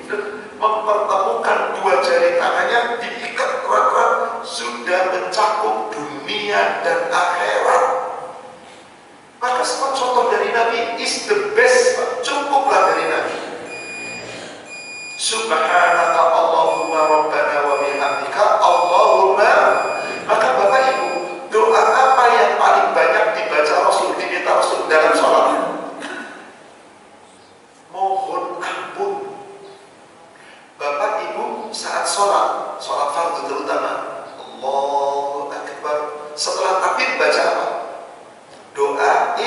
mempertemukan dua jari tangannya di sholat fardu terutama, Allahu Akbar. Setelah takbir baca apa? Doa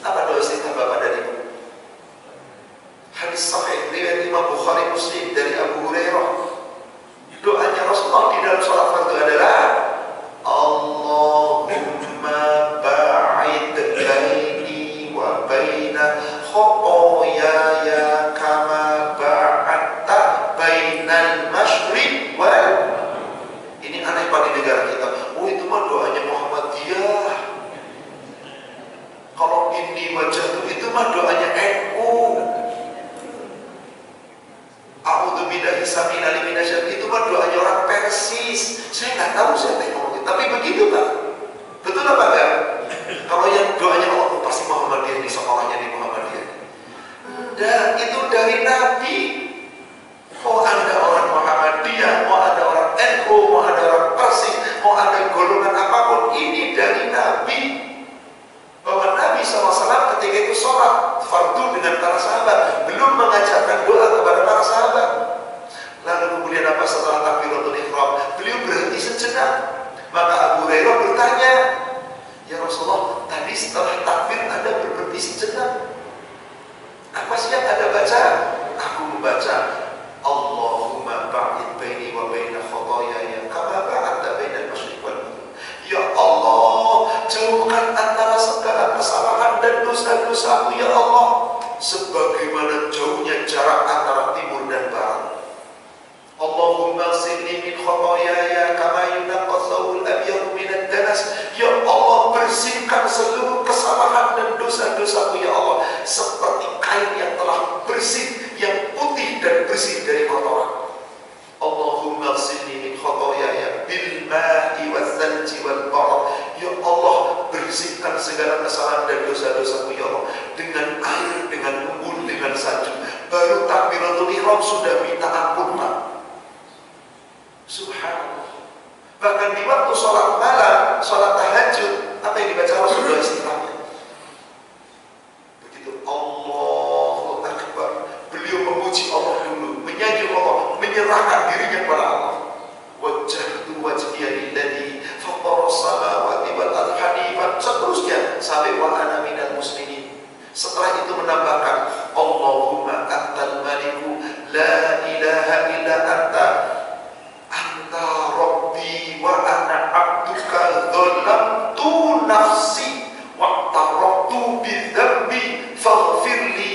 apa doa istiftah Bapak dan Ibu? Hadis sahih riwayat Imam Bukhari Muslim dari Abu Hurairah. Doanya Rasulullah di dalam sholat fardu adalah Allahumma ba'id baini wa baina khotoyaya kama ba'atta bainal masyriq wal. Ini aneh pada negara kita. Oh, itu mah doanya Muhammadiyah. Kalau ini wajah itu mah doanya NU. A'udzubillahi samil minasyaitonir, itu mah doanya orang Persis. Saya nggak tahu siapa yang ngomong, tapi begitu Pak. Betul apa enggak? Kalau yang doanya Allah pasti Muhammadiyah, di sekolahnya di Muhammadiyah. Enggak, itu dari Nabi. Mau ada orang Muhammadiyah, mau ada orang NU, mau ada orang Persis, mau ada golongan apapun, ini dari Nabi. Bahwa Nabi SAW ketika itu sholat fardu dengan para sahabat, belum mengajarkan doa kepada para sahabat. Lalu kemudian apa, setelah takbiratul ihram, beliau berhenti sejenak. Maka Abu Hurairah bertanya, ya Rasulullah, tadi setelah takbir Anda berhenti sejenak, apa sih yang Anda baca? Aku membaca Allahumma ba'id baini wa baina khotoyaya kama ba'adta bainal masyriq wal maghrib. Ya Allah, jauhkan antara segala kesalahan dan dosa-dosaku ya Allah, sebagaimana jauhnya jarak antara timur dan barat. Allahumma silni min khotoyaya kama yunaqqa thawbul abyadu minad danas. Ya Allah, bersihkan seluruh kesalahan dan dosa-dosaku ya Allah, seperti kain yang telah bersih, yang putih dan bersih dari kotoran. Allahumma silni min khotoyaya bil ma'i wal thalji wal barad. Ya Allah, bersihkan segala kesalahan dan dosa-dosaku ya Allah dengan air, dengan embun, dengan salju. Baru takbiratul ihram sudah minta ampun Pak. Subhanallah. Bahkan di waktu sholat malam, sholat tahajud, apa yang dibaca Rasulullah istighfarnya? Begitu Allahu Akbar, beliau memuji Allah dulu, menyanyi Allah, menyerahkan dirinya kepada Allah. Wajjahtu wajhiya lilladzi fattara samawati wal ardi hanifan, seterusnya sampai wa ana minal muslimin. Setelah itu menambahkan Allahumma antal maliku la ilaha illa anta Rabbi wa ana abduka dhalamtu nafsi wa tarabtu bi dzambi faghfirli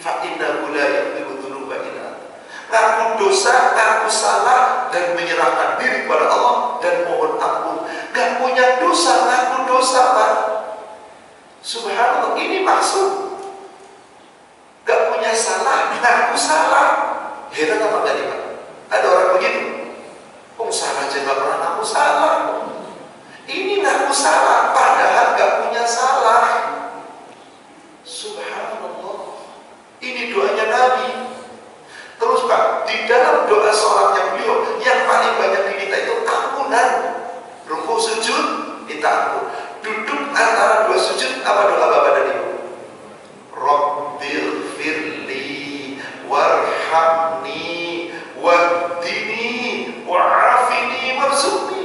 fa innahu la yaghfiru dzunuba illa anta. Aku dosa, aku salah, dan menyerahkan diri kepada Allah dan mohon ampun. Gak punya dosa, aku dosa Pak. Subhanallah, ini maksud. Gak punya salah, aku salah. Heran apa enggak nih Pak? Ada orang begitu? Oh, salah aja gak pernah aku salah. Ini aku salah, padahal gak punya salah. Subhanallah. Ini doanya Nabi. Terus Pak, di dalam doa sholatnya beliau yang paling banyak diminta itu ampunan. Ruku sujud minta ampun. Duduk antara dua sujud, apa doa Bapak dan Ibu? Rabbil firli warhamni wahdini wa'afini warzuqni.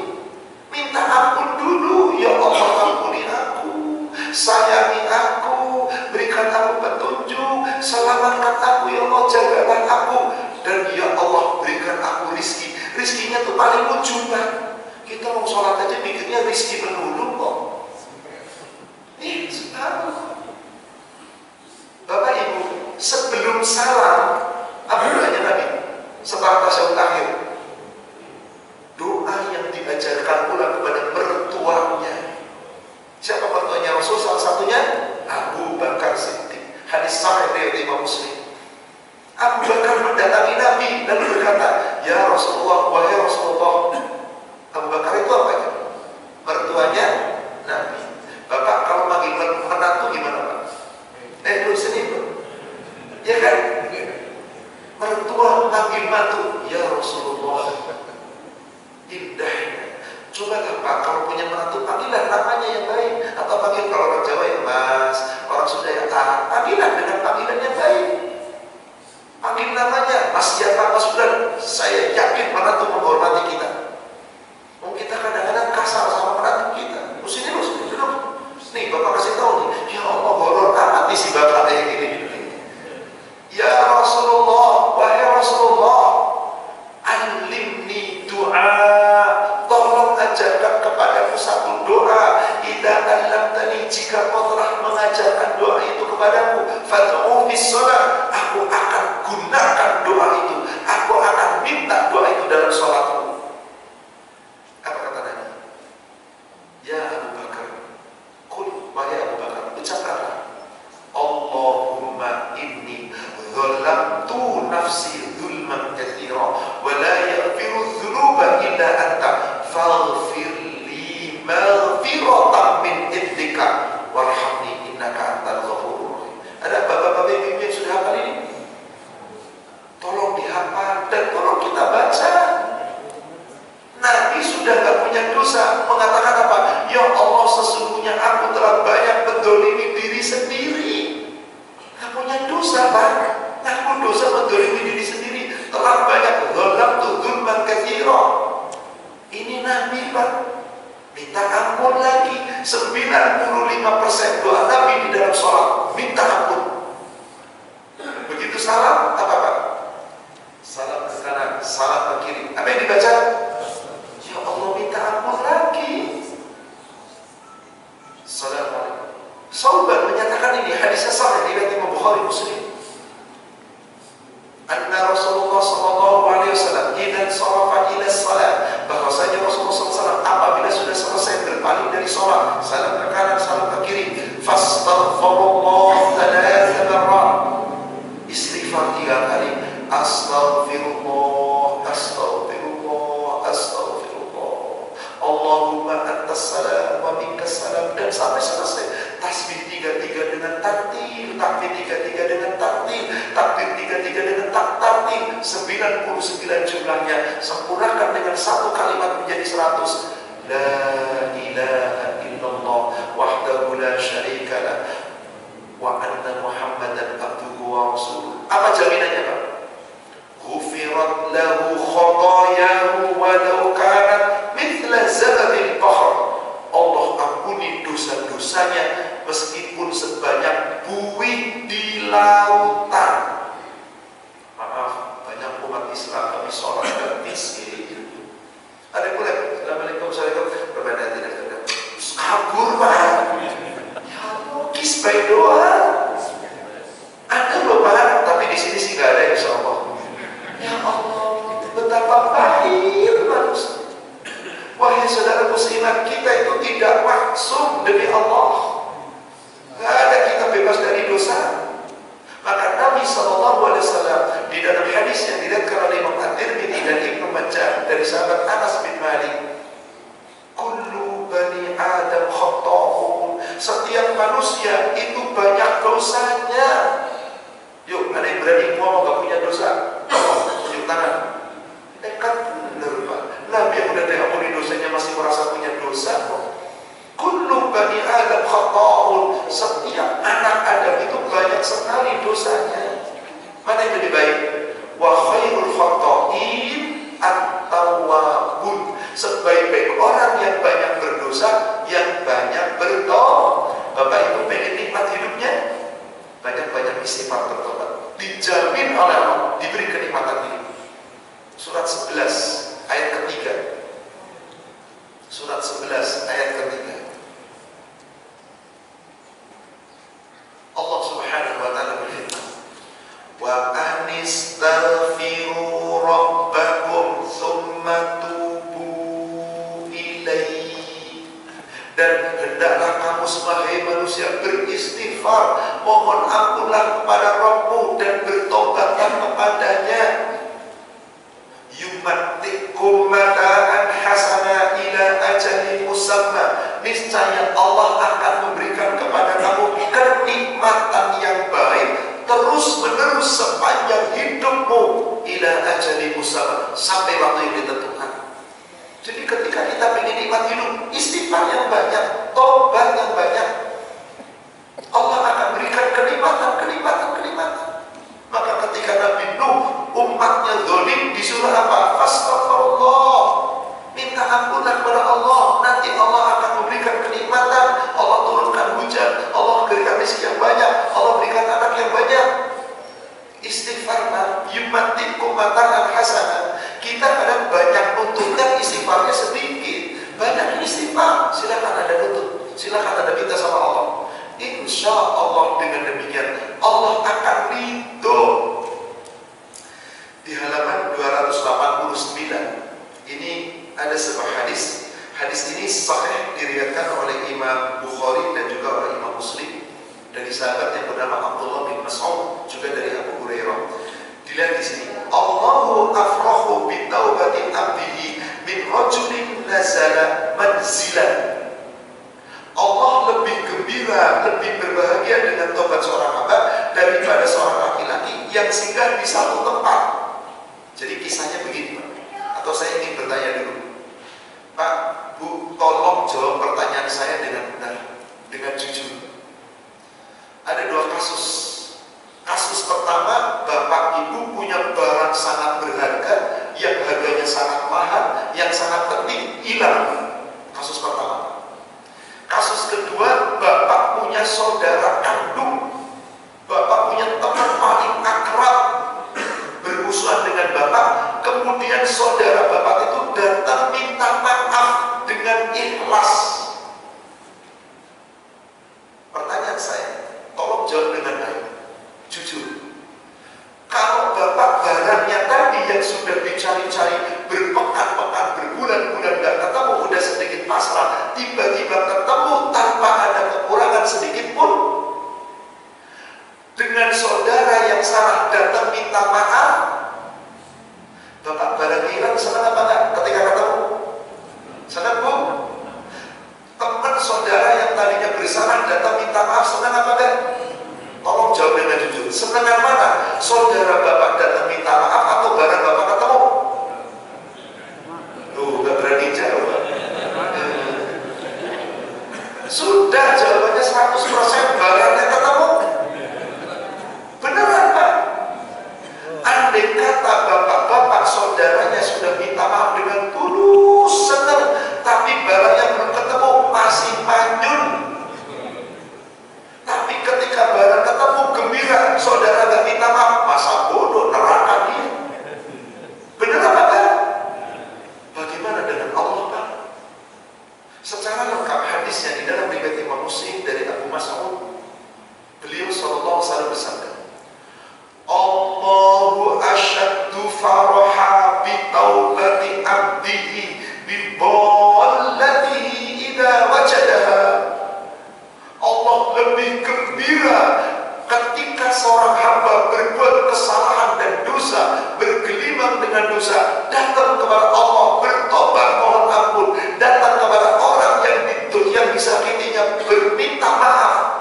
Minta ampun dulu, ya Allah, ampuni aku, sayangi aku, berikan aku petunjuk, selamatkan aku ya Allah, jagalah aku, dan ya Allah berikan aku rizki. Rizkinya tuh paling ujuban. Kita mau sholat aja mikirnya rizki menurun kok. Subhanallah. Bapak Ibu, sebelum salam apa doanya Nabi? Setelah tasyahud akhir, doa yang diajarkan pula kepada mertuanya. Siapa mertuanya Rasul? Salah satunya Abu Bakar Siddiq. Hadis sahih dari Imam Muslim. Abu Bakar mendatangi Nabi dan berkata, ya Rasulullah, wahai Rasulullah. Abu Bakar itu apa ya? Mertuanya Nabi. Bapak kalau manggil menantu gimana Pak? Lu sini Pak. Ya kan? Mertua manggil mantu, ya Rasulullah. Indahnya. Coba Pak, kalau punya menantu, panggillah namanya yang baik. Atau panggil kalau orang Jawa ya Mas, orang Sunda ya panggillah dengan panggilan yang baik. Panggil namanya Mas siapa, Mas Bulan. Saya yakin satu doa, idza allamtani, jika kau telah mengajarkan doa itu kepadaku, fad'u bis shalah, aku akan gunakan doa itu, aku akan minta doa itu dalam salatku. Apa kata Nabi? Ya Abu Bakar, qul, wahai Abu Bakar, ucapkanlah, Allahumma inni zalamtu nafsi zulman katsira wa la yaghfiru dzunuba illa anta faghfir li maghfiratan min indika warhamni innaka antal ghafurur rahim. Ada bapak-bapak ibu yang sudah hafal ini? Tolong dihafal dan tolong kita baca. Nabi sudah gak punya dosa, mengatakan apa? Ya Allah, sesungguhnya aku telah banyak mendolimi diri sendiri. Gak punya dosa, Pak. Ngaku dosa mendolimi diri sendiri, telah banyak zalamtu dzulman katsira. Ini Nabi, Pak. Minta ampun lagi. 95% doa Nabi di dalam sholat minta ampun. Begitu salam, apa Pak? Salam ke kanan, salam ke kiri. Apa yang dibaca? Ya Allah, minta ampun lagi. Assalamualaikum. Sauban menyatakan ini, hadisnya sahih riwayat Imam Bukhari Muslim. Anna Rasulullah sallallahu alaihi wasallam idan sarafa ila salat, bahwasanya Rasulullah sallallahu alaihi wasallam apabila sudah selesai berpaling dari salat, salam ke kanan, salam ke kiri, fastaghfirullah 3 marrat, istighfar 3 kali, astaghfirullah, astaghfirullah, astaghfirullah, Allahumma antas salam wa minkas salam, dan sampai selesai. Tasbih 33 dengan tartil, takbir 33 dengan tartil, takbir 33 dengan tartil, 99 jumlahnya, sempurnakan dengan satu kalimat menjadi 100. La ilaha illallah wahdahu la syarika lah wa anna Muhammadan abduhu wa rasuluh. Apa jaminannya, Pak? Ghufirat lahu khotayahu walau kanat mithla zabadil bahr. Allah ampuni dosa-dosanya meskipun sebanyak buih di lautan. Maaf, banyak umat Islam kami sholat dan miskin. Ada yang boleh? Assalamualaikum, assalamualaikum. Berbeda tidak ada. Kabur, Pak. Ya logis baik doa. Ada loh, Pak. Tapi di sini sih nggak ada, insya Allah. Ya Allah, betapa baik manusia. Wahai saudara muslimat, kita itu tidak maksum demi Allah. Gak ada kita bebas dari dosa. Maka Nabi SAW di dalam hadis yang diriwayatkan oleh Imam At-Tirmidzi dan Ibnu Majah dari sahabat Anas bin Malik, kullu bani Adam khata'un, setiap manusia itu banyak dosanya. Yuk, ada yang berani ngomong gak punya dosa? Tunjuk tangan. Kan bener, Pak. Nabi yang udah diampuni dosanya masih merasa punya dosa kok. Kullu bani Adam khata'un, setiap anak Adam itu banyak sekali dosanya. Mana yang lebih baik? Wa khairul khata'in at-tawwabun, sebaik-baik orang yang banyak berdosa, yang banyak bertobat. Bapak Ibu pengen nikmat hidupnya? Banyak-banyak istighfar, bertobat. Dijamin oleh Allah, diberi kenikmatan hidup. Surat 11 ayat ketiga. Surat 11 ayat ketiga. Allah Subhanahu wa taala berfirman, "Wa anistaghfiru rabbakum tsumma tubu ilaihi." Dan hendaklah kamu sebagai manusia beristighfar, mohon ampunlah kepada Rabbmu dan bertobatlah kepadanya. Yumatikum mata'an hasana ila ajalin musamma, niscaya Allah akan memberikan kepada kamu kenikmatan yang baik terus menerus sepanjang hidupmu, ila ajalin musamma, sampai waktu yang ditentukan. Jadi ketika kita ingin nikmat hidup, istighfar yang banyak, tobat yang banyak, Allah akan berikan kenikmatan. Maka ketika Nabi Nuh umatnya zalim, disuruh apa? Fastaghfirullah, minta ampunlah kepada Allah, nanti Allah akan memberikan kenikmatan. Allah turunkan hujan, Allah berikan rezeki yang banyak, Allah berikan anak yang banyak. Istighfar, yumatikum mata'an hasanah. Kita kadang banyak untungkan, istighfarnya sedikit. Banyak istighfar, silakan Anda nuntut, silakan Anda minta sama Allah. Insya Allah dengan demikian Allah akan ridho. Di halaman 289 ini ada sebuah hadis. Hadis ini sahih diriwayatkan oleh Imam Bukhari dan juga oleh Imam Muslim dari sahabat yang bernama Abdullah bin Mas'ud, juga dari Abu Hurairah. Dilihat di sini, Allahu afrahu bi taubati abdihi min rajulin nazala manzilan. Allah lebih gembira, lebih berbahagia dengan taubat seorang hamba daripada seorang laki-laki yang singgah di satu tempat. Jadi kisahnya begini, Pak. Atau saya ingin bertanya dulu, Pak, Bu, tolong jawab pertanyaan saya dengan benar, dengan jujur. Ada dua kasus. Kasus pertama, Bapak Ibu punya barang sangat berharga, yang harganya sangat mahal, yang sangat penting, hilang. Kasus pertama. Kasus kedua, Bapak punya saudara kandung, Bapak punya teman paling akrab, bermusuhan dengan Bapak, kemudian saudara Bapak itu datang minta maaf dengan ikhlas. Pertanyaan saya, tolong jawab dengan baik, jujur. Kalau Bapak barangnya tadi yang sudah dicari-cari berpekan-pekan, berbulan-bulan gak ketemu, udah sedikit pasrah, tiba-tiba ketemu tanpa ada kekurangan sedikit pun, dengan saudara yang salah datang minta maaf, Bapak barang hilang, senang apa enggak ketika ketemu? Senang, Bu? Teman saudara yang tadinya bersalah datang minta maaf, senang apa enggak? Tolong jawab dengan jujur. Senang mana? Saudara Bapak datang minta maaf atau barang Bapak ketemu? Tuh, gak berani jawab. Sudah jawabannya 100%, barangnya ketemu. Beneran, Pak? Andai kata bapak-bapak saudaranya sudah minta maaf dengan tulus, senang, tapi barangnya belum ketemu, masih manyun. Tapi ketika barang ketemu, gembira, saudara gak minta maaf, masa bodoh, neraka dia. Bener apa kan? Bagaimana dengan Allah, Pak? Secara lengkap hadisnya di dalam riwayat Imam Muslim dari Abu Mas'ud, beliau sallallahu alaihi wasallam bersabda, Allahu asyaddu faraha bi taubati abdihi bi dhallatihi idza wajadaha. Allah lebih gembira ketika seorang hamba berbuat kesalahan dan dosa, bergelimang dengan dosa, datang kepada Allah, bertobat mohon ampun, datang kepada orang yang disakitinya, berminta maaf.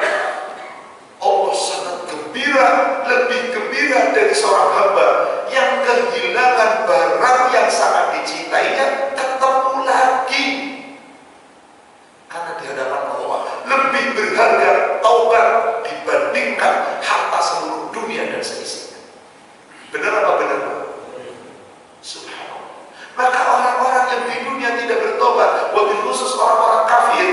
Allah sangat gembira, lebih gembira dari seorang hamba yang kehilangan barang yang sangat dicintainya, ketemu lagi. Karena di hadapan Allah lebih berharga taubat dibandingkan harta seluruh dunia dan seisinya. Benar apa benar, Pak? Subhanallah. Maka orang-orang yang di dunia tidak bertobat, wabil khusus orang-orang kafir,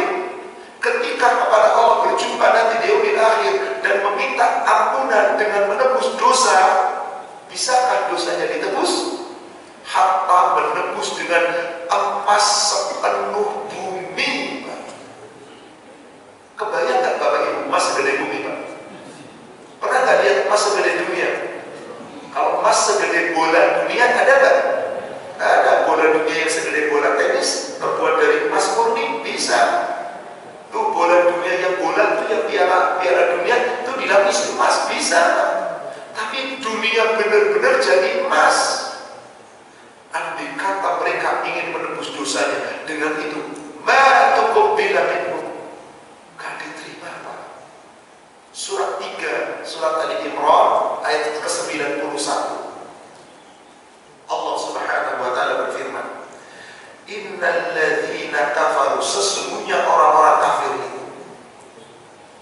ketika kepada Allah berjumpa nanti di yaumil akhir dan meminta ampunan dengan menebus dosa, bisakah dosanya ditebus? Hatta menebus dengan emas sepenuh bumi. Kebayang gak Bapak Ibu emas segede bumi, Pak? Pernah gak lihat emas segede dunia? Kalau emas segede bola dunia ada gak? Ada. Bola dunia yang segede bola tenis terbuat dari emas murni, bisa. Tuh bola dunia yang bola itu yang piala dunia itu dilapis emas, bisa. Tapi dunia benar-benar jadi emas. Andai kata mereka ingin menebus dosanya dengan itu, ma tuqbila minhum, gak diterima, Pak. Surat 3 surat Ali Imran ayat ke-91, Allah Subhanahu wa taala berfirman, innal ladzina kafaru, sesungguhnya orang-orang kafir itu,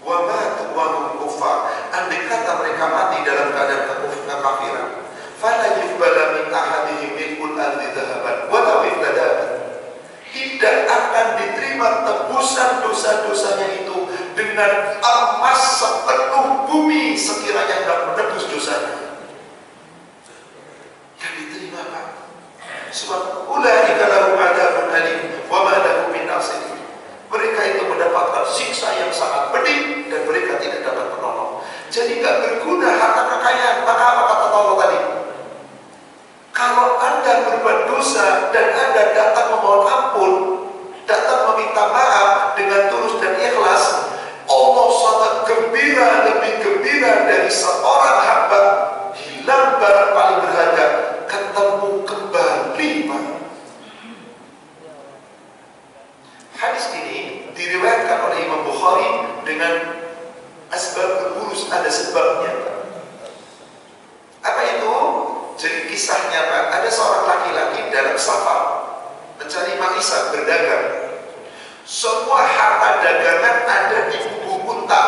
wa matu wa hum kufar, andai kata mereka mati dalam keadaan kekafiran, fala yuqbala min ahadihim milkul ardi dhahaban walau iftadat, tidak akan diterima tebusan dosa-dosanya itu dengan emas sepenuh bumi sekiranya hendak menebus dosanya. Yang diterima, Pak. Sebab ulaika lahum adzabun alim wa ma lahum min nasir. Mereka itu mendapatkan siksa yang sangat pedih dan mereka tidak dapat menolong. Jadi gak berguna harta kekayaan. Maka apa kata Allah tadi? Kalau Anda berbuat dosa dan Anda datang memohon ampun, datang meminta maaf dengan tulus dan ikhlas, Allah sangat gembira, lebih gembira dari seorang hamba hilang barang paling berharga, ketemu kembali, Pak. Hadis ini diriwayatkan oleh Imam Bukhari dengan asbab urus, ada sebabnya, Pak. Apa itu? Jadi kisahnya, Pak, ada seorang laki-laki dalam safar mencari maisha, berdagang. Semua harta dagangan ada di punggung unta.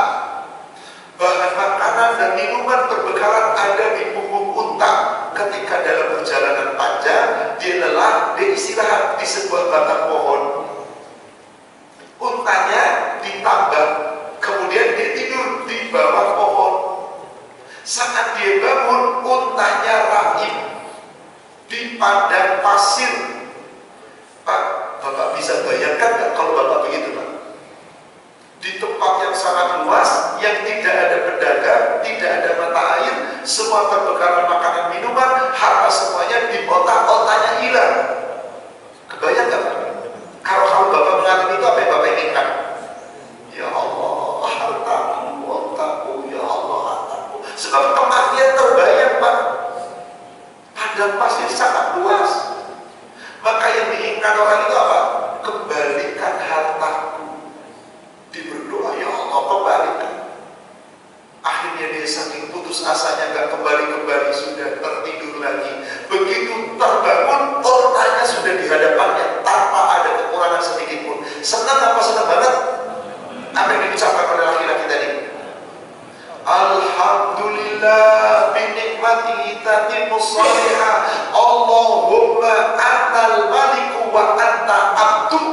Bahan makanan dan minuman perbekalan ada di punggung unta. Ketika dalam perjalanan panjang, dia lelah, dia istirahat di sebuah batang pohon. Untanya ditambah, kemudian dia tidur di bawah pohon. Saat dia bangun, untanya rahim di padang pasir. Pak, Bapak bisa bayangkan nggak kalau Bapak begitu, Pak? Di tempat yang sangat luas, yang tidak ada pedagang, tidak ada mata air, semua perbekalan makanan minuman, harta semuanya di otak-otaknya hilang. Kebayang nggak, Pak? Kalau Bapak mengalami itu, apa yang Bapak inginkan? Ya Allah, hartaku, otakku, ya Allah, hartaku. Sebab kematian terbayang, Pak. Padang pasir sangat luas. Maka yang diinginkan orang itu apa? Kembalikan hartaku. Dia berdoa, ya Allah, kembalikan. Akhirnya dia saking putus asanya gak kembali-kembali, sudah tertidur lagi. Begitu terbangun, otaknya sudah di hadapannya tanpa ada kekurangan sedikit pun. Senang apa senang banget? Apa yang diucapkan oleh laki-laki tadi? Alhamdulillah binikmati tatimmus salihah. Allahumma antal maliku wa anta abdu.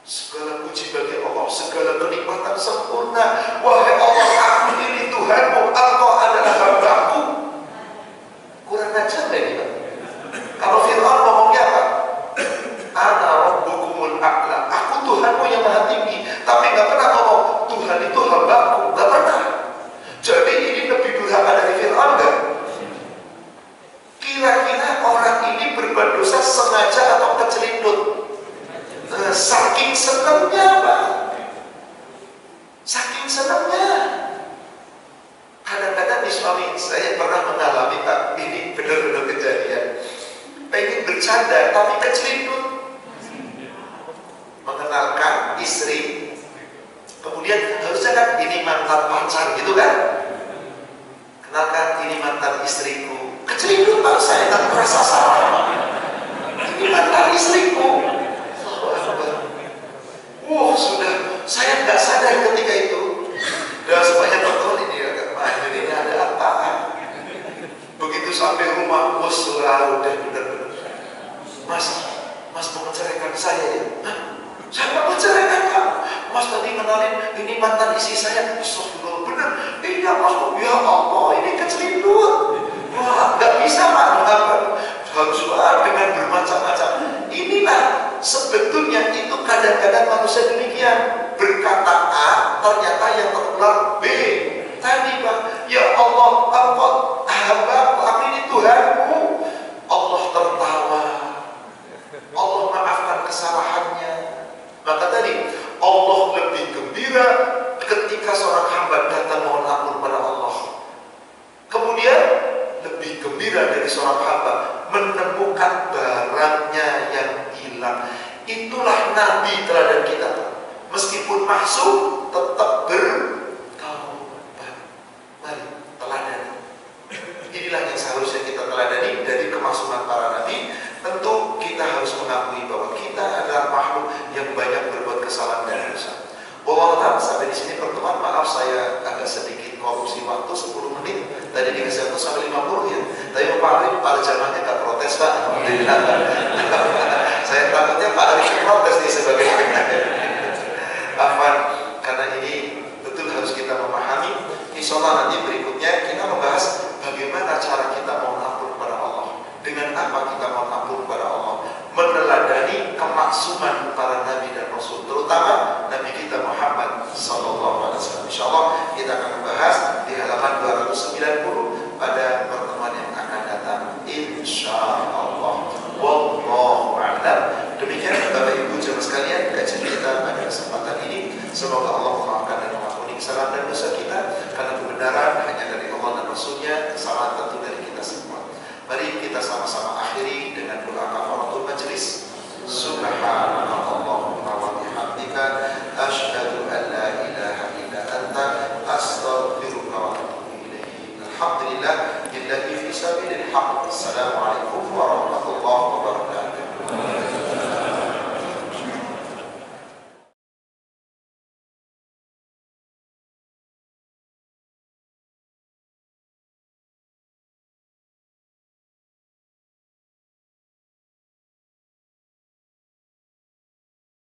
Segala puji bagi Allah, segala kenikmatan sempurna. Wahai Allah, aku ini Tuhanmu, Engkau adalah hambaku. Kurang ajar ini, Pak. Kalau Fir'aun ngomongnya apa? Ana rabbukumul a'la. Aku Tuhanmu yang maha tinggi. Tapi gak pernah ngomong Tuhan itu hambaku, gak pernah. Jadi ini lebih durhaka dari Fir'aun, gak? Kira-kira orang ini berbuat dosa sengaja atau kecelindut? Saking senangnya, Pak. Saking senangnya. Kadang-kadang di suami saya pernah mengalami, Pak, ini benar-benar kejadian. Pengen bercanda tapi kecelindut. Mengenalkan istri, kemudian harusnya kan ini mantan pacar gitu kan, kenalkan ini mantan istriku, kecelindut, Pak, saya tak merasa salah, ini mantan istriku. Sudah, saya nggak sadar ketika itu. Dan sebanyak teman ini agak maju, ini ada apa? Begitu sampai rumah, bos udah bener-bener, Mas mau menceraikan saya ya? Hah? Saya nggak menceraikan kamu. Mas tadi kenalin ini mantan istri saya. Astagfirullah, bener. Iya Mas, ya Allah, ini kecelindut. Wah, nggak bisa Pak. Harus dengan bermacam-macam. Inilah sebetulnya itu kadang-kadang manusia demikian, berkata A, ternyata yang tertular B. Tadi Pak, ya Allah, Engkau hambaku, aku ini Tuhanmu. Allah tertawa, Allah maafkan kesalahannya. Maka tadi Allah lebih gembira ketika seorang hamba datang mohon ampun pada Allah. Kemudian lebih gembira dari seorang hamba menemukan barangnya yang hilang. Itulah Nabi teladan kita. Meskipun maksum tetap bertaubat. Mari teladani. Inilah yang seharusnya kita teladani dari kemaksuman para nabi. Tentu kita harus mengakui bahwa kita adalah makhluk yang banyak berbuat kesalahan dan dosa. Wallahu sampai di sini pertemuan. Maaf saya agak sedikit korupsi waktu 10 menit. Tadi dikasih waktu sampai 50 ya. Tapi Pak Arif, para jamaahnya nggak protes, Pak. Alhamdulillah. Saya takutnya Pak Arif protes nih sebagai Afwan, karena ini betul harus kita memahami. Insya Allah nanti berikutnya kita membahas bagaimana cara kita mohon ampun kepada Allah. Dengan apa kita mohon ampun kepada Allah? meneladani kemaksuman para nabi dan rasul, terutama Nabi kita Muhammad sallallahu alaihi wasallam. Insyaallah kita akan membahas di halaman 290 pada pertemuan yang akan datang insyaallah. Wallahu a'lam. Demikian Bapak Ibu jemaah sekalian kajian kita pada kesempatan ini. Semoga Allah memaafkan dan mengampuni kesalahan dan dosa kita, karena kebenaran hanya dari Allah dan Rasulnya, kesalahan tentu dari kita semua. Mari kita sama-sama akhiri dengan doa kafaratul majelis. Subhanallahumma wa bihamdika asyhadu an la ilaha illa anta astaghfiruka wa atubu ilaik. Alhamdulillah billahi fi sabilil haq. Assalamualaikum warahmatullahi wabarakatuh.